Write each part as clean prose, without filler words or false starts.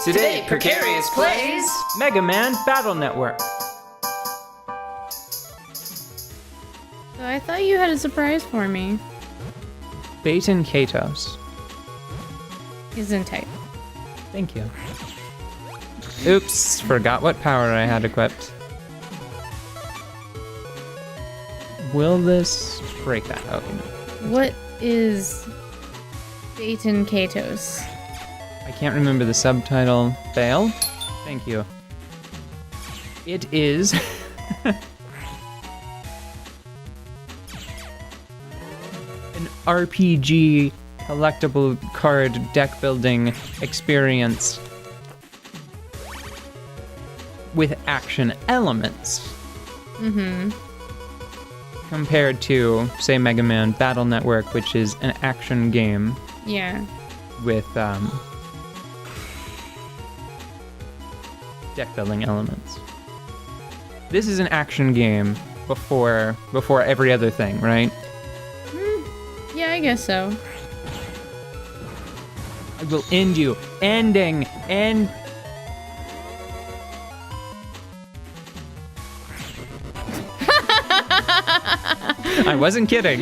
Today, Precarious plays MegaMan Battle Network. So I thought you had a surprise for me. Bacon Katos. He's in type. Thank you. Oops, forgot what power I had equipped. Will this break that? Oh, no. What is Baton Katos? I can't remember the subtitle. Fail? Thank you. It is... an RPG collectible card deck building experience with action elements. Mm-hmm. Compared to, say, Mega Man Battle Network, which is an action game. Yeah. With deck building elements. This is an action game before every other thing, right? Yeah, I guess so. I will end you. End. I wasn't kidding.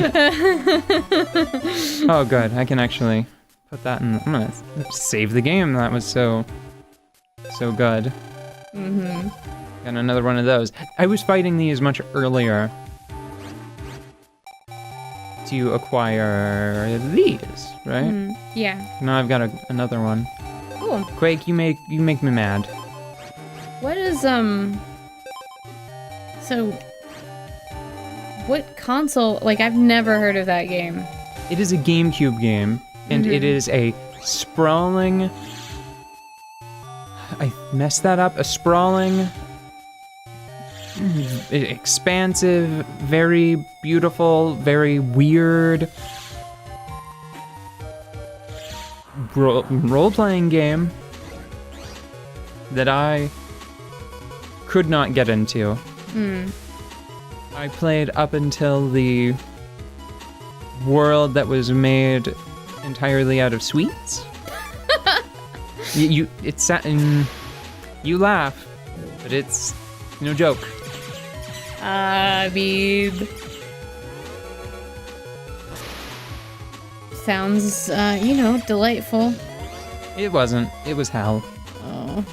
Oh, good. I can actually put that in. I'm gonna save the game. That was so good. Mm-hmm. Got another one of those. I was fighting these much earlier to acquire these, right? Yeah. Now I've got another one. Cool. Quake, you make me mad. What is So, what console? Like, I've never heard of that game. It is a GameCube game, and it is a sprawling... I messed that up. A sprawling, expansive, very beautiful, very weird role-playing game that I could not get into. I played up until the world that was made entirely out of sweets. You laugh, but it's no joke. I mean, sounds, delightful. It wasn't. It was hell. Oh.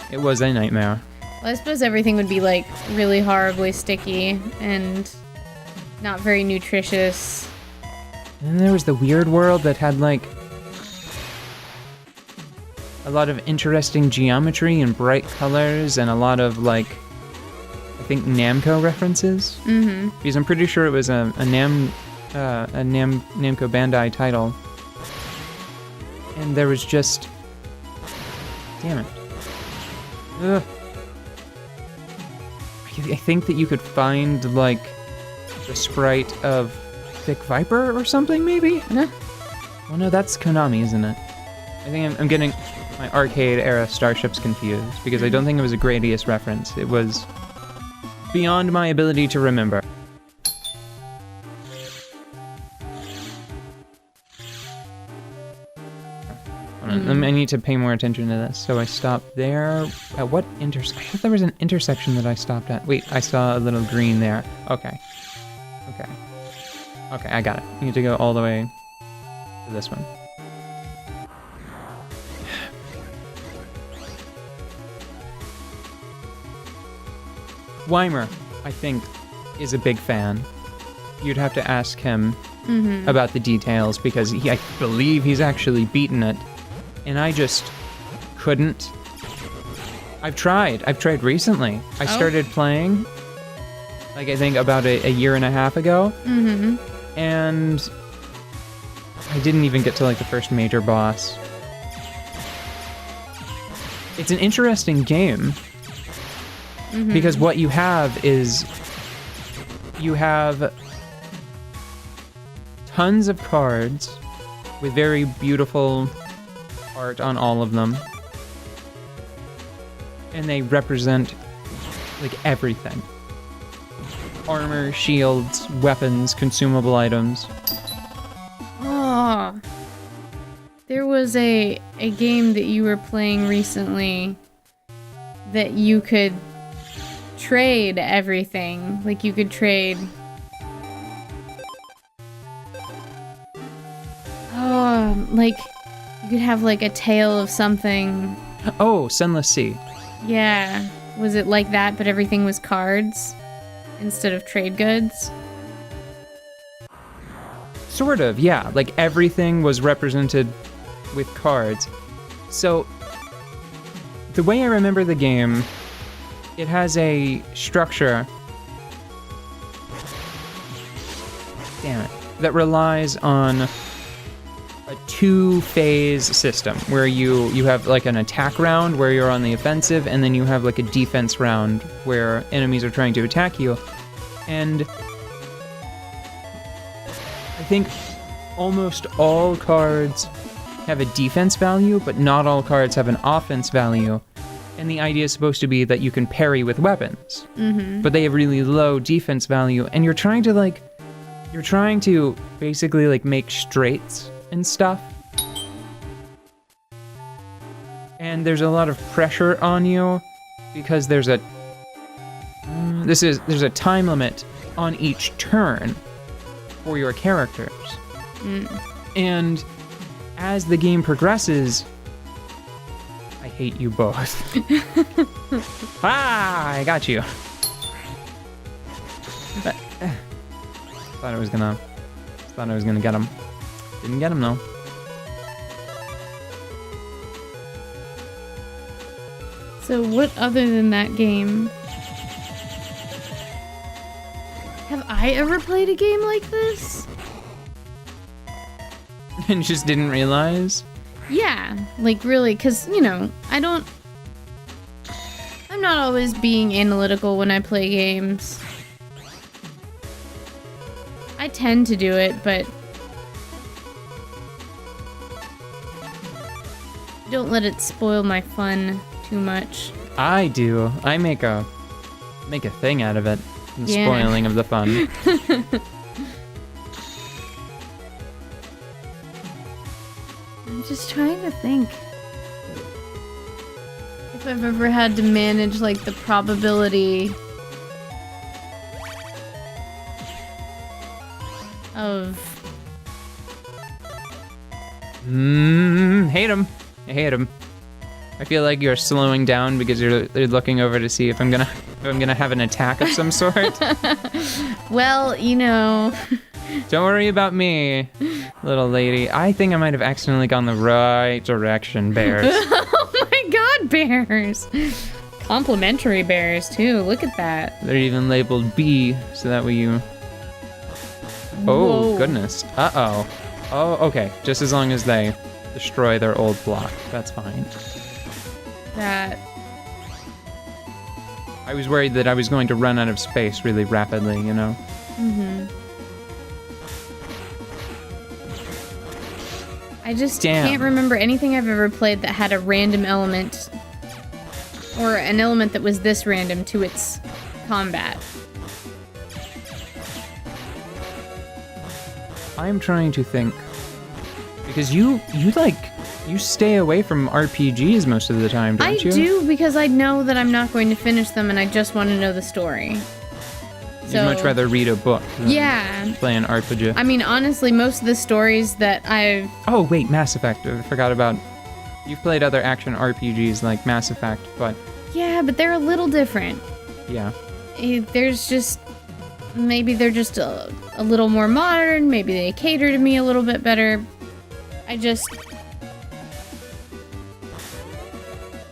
It was a nightmare. Well, I suppose everything would be, like, really horribly sticky and not very nutritious. And then there was the weird world that had, like, a lot of interesting geometry and bright colors and a lot of, like, I think Namco references. Mm-hmm. Because I'm pretty sure it was a Namco Bandai title. And there was just... Damn it. Ugh. I think that you could find, like, the sprite of Thick Viper or something, maybe? No. Well, no, that's Konami, isn't it? I think I'm getting my arcade-era Starships confused, because I don't think it was a Gradius reference. It was beyond my ability to remember. I need to pay more attention to this. So I stopped there. At what intersection? I thought there was an intersection that I stopped at. Wait, I saw a little green there. Okay, I got it. You need to go all the way to this one. Weimer, I think, is a big fan. You'd have to ask him about the details, because I believe he's actually beaten it. And I just couldn't. I've tried recently. I started playing, like, I think about a year and a half ago. And I didn't even get to, like, the first major boss. It's an interesting game. Because what you have is, you have tons of cards with very beautiful art on all of them. And they represent, like, everything. Armor, shields, weapons, consumable items. Oh. There was a game that you were playing recently that you could trade everything. Like, you could trade... Oh, like, you could have, like, a tail of something. Oh, Sunless Sea. Yeah. Was it like that, but everything was cards instead of trade goods? Sort of, yeah. Like, everything was represented with cards. So, the way I remember the game, it has a structure... Damn it. That relies on a two-phase system, where you have, like, an attack round where you're on the offensive, and then you have, like, a defense round where enemies are trying to attack you. And I think almost all cards have a defense value, but not all cards have an offense value. And the idea is supposed to be that you can parry with weapons, but they have really low defense value, and you're trying to basically, like, make straights and stuff. And there's a lot of pressure on you because there's a time limit on each turn for your characters. And as the game progresses, I hate you both. I got you. Thought I was gonna get him. Didn't get him though. So what other than that game? Have I ever played a game like this? And just didn't realize? Yeah, like really, because, you know, I'm not always being analytical when I play games. I tend to do it, but don't let it spoil my fun too much. I do. I make a thing out of it. The spoiling of the fun. I'm just trying to think if I've ever had to manage, like, the probability of... Hate him. I hate him. I feel like you're slowing down because you're looking over to see if I'm gonna have an attack of some sort. Well, you know... Don't worry about me, little lady. I think I might have accidentally gone the right direction, bears. Oh my god, bears! Complimentary bears, too. Look at that. They're even labeled B, so that way you... Oh, Whoa. goodness. Uh-oh. Oh, okay. Just as long as they destroy their old block. That's fine. That... I was worried that I was going to run out of space really rapidly, you know? I just Damn. can't remember anything I've ever played that had a random element, or an element that was this random to its combat. I'm trying to think. Because you stay away from RPGs most of the time, don't you? I do, because I know that I'm not going to finish them and I just want to know the story. You'd much rather read a book than play an RPG. I mean, honestly, most of the stories that I've... Oh, wait, Mass Effect. I forgot about... You've played other action RPGs like Mass Effect, but... Yeah, but they're a little different. Yeah. There's just... Maybe they're just a little more modern. Maybe they cater to me a little bit better.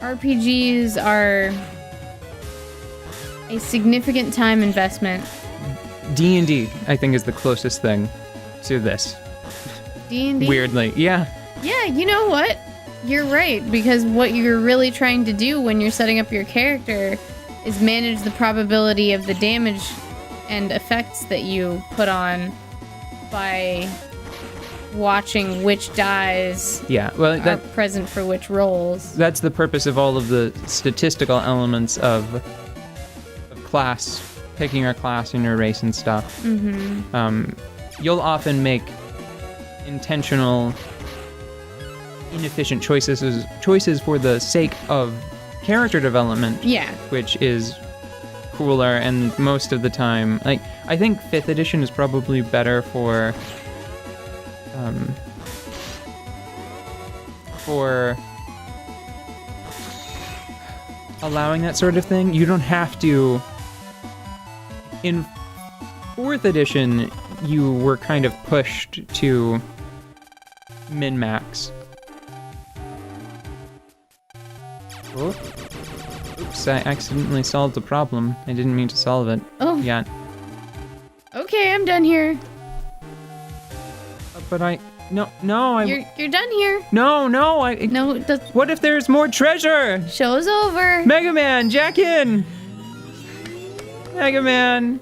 RPGs are a significant time investment. D&D, I think, is the closest thing to this. D&D? Weirdly, yeah. Yeah, you know what? You're right, because what you're really trying to do when you're setting up your character is manage the probability of the damage and effects that you put on by watching which dies are present for which rolls. That's the purpose of all of the statistical elements of class, picking your class and your race and stuff. You'll often make intentional inefficient choices for the sake of character development. Yeah. Which is cooler, and most of the time, like, I think 5th edition is probably better for allowing that sort of thing. You don't have to. In 4th edition, you were kind of pushed to min-max. Oh. Oops, I accidentally solved the problem. I didn't mean to solve it. Oh. Yeah. Okay, I'm done here. But you're done here. No, No, what if there's more treasure? show's over. Mega Man, jack in! Mega Man!